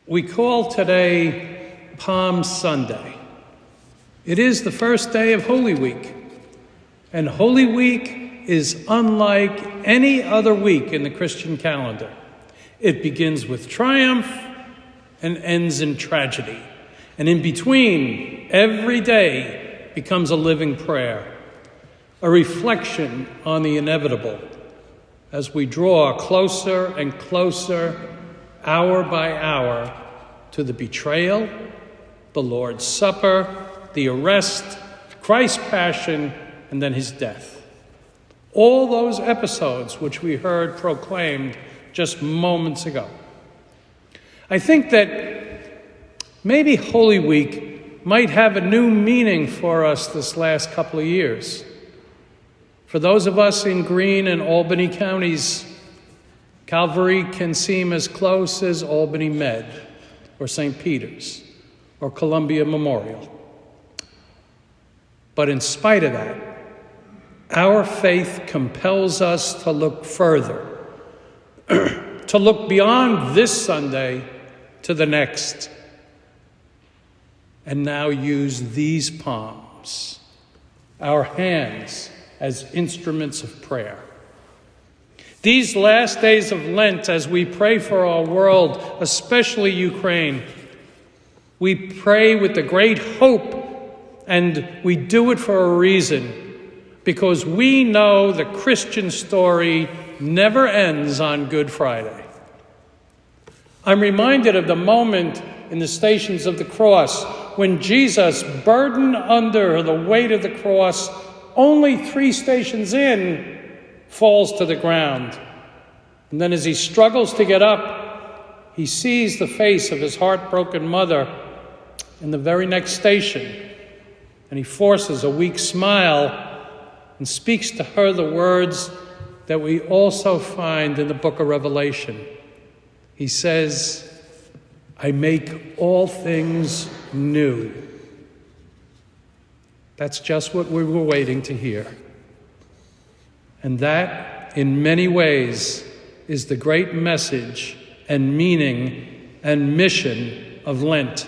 We call today Palm Sunday. It is the first day of Holy Week, and Holy Week is unlike any other week in the Christian calendar. It begins with triumph and ends in tragedy, and in between, every day becomes a living prayer, a reflection on the inevitable as we draw closer and closer, hour by hour, to the betrayal, the Lord's Supper, the arrest, Christ's passion, and then his death. All those episodes which we heard proclaimed just moments ago. I think that maybe Holy Week might have a new meaning for us this last couple of years. For those of us in Greene and Albany counties, Calvary can seem as close as Albany Med, or St. Peter's, or Columbia Memorial. But in spite of that, our faith compels us to look further, to look beyond this Sunday to the next, and now use these palms, our hands, as instruments of prayer. These last days of Lent, as we pray for our world, especially Ukraine, we pray with the great hope, and we do it for a reason, because we know the Christian story never ends on Good Friday. I'm reminded of the moment in the Stations of the Cross when Jesus, burdened under the weight of the cross, only 3 stations in, falls to the ground. And then as he struggles to get up, he sees the face of his heartbroken mother in the very next station. And he forces a weak smile and speaks to her the words that we also find in the book of Revelation. He says, "I make all things new." That's just what we were waiting to hear. And that, in many ways, is the great message and meaning and mission of Lent.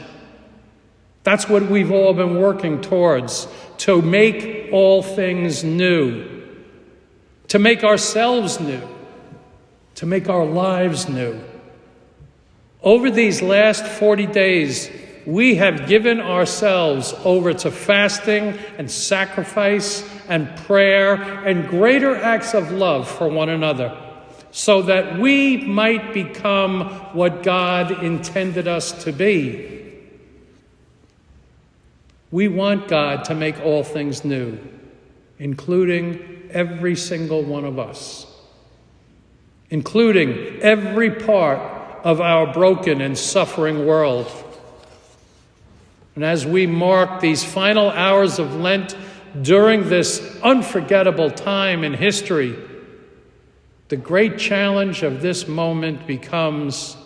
That's what we've all been working towards, to make all things new, to make ourselves new, to make our lives new. Over these last 40 days, we have given ourselves over to fasting and sacrifice and prayer and greater acts of love for one another, so that we might become what God intended us to be. We want God to make all things new, including every single one of us, including every part of our broken and suffering world. And as we mark these final hours of Lent during this unforgettable time in history, the great challenge of this moment becomes,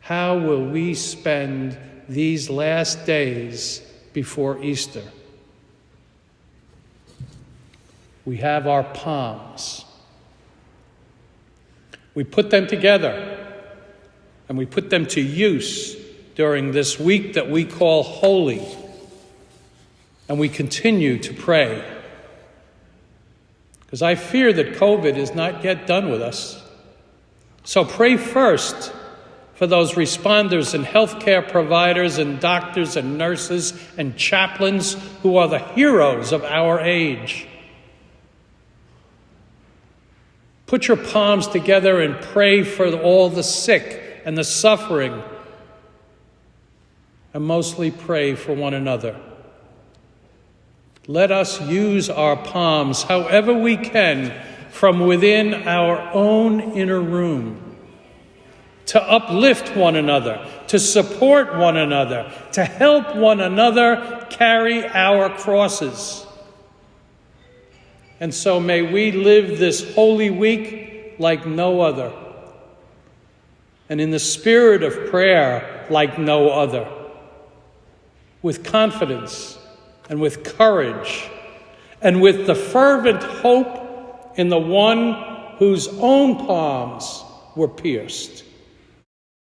how will we spend these last days before Easter? We have our palms. We put them together, and we put them to use during this week that we call Holy. And we continue to pray, because I fear that COVID is not yet done with us. So pray first for those responders and healthcare providers and doctors and nurses and chaplains who are the heroes of our age. Put your palms together and pray for all the sick and the suffering, and mostly pray for one another. Let us use our palms however we can from within our own inner room to uplift one another, to support one another, to help one another carry our crosses. And so may we live this Holy Week like no other, and in the spirit of prayer like no other, with confidence and with courage, and with the fervent hope in the one whose own palms were pierced.